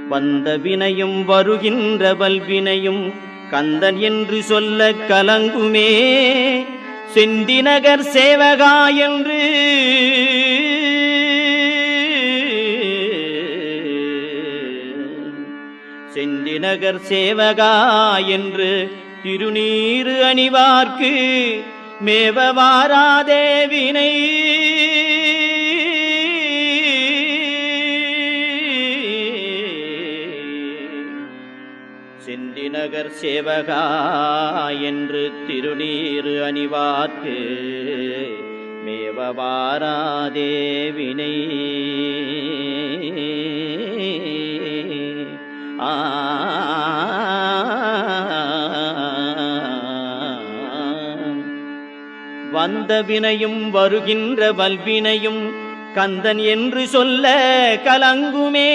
வந்த வினையும் வருகின்ற வல்வினையும் கந்தன் என்று சொல்ல கலங்குமே. செந்திநகர் சேவகா என்று செந்திநகர் சேவகா என்று திருநீறு அணிவார்க்கு மேவ வாராதே வினை. செந்திநகர் சேவகா என்று திருநீறு அணிவார்க்கு மேவ வாராதே வினை. வந்த வினையும் வருகின்ற வல்வினையும் கந்தன் என்று சொல்ல கலங்குமே.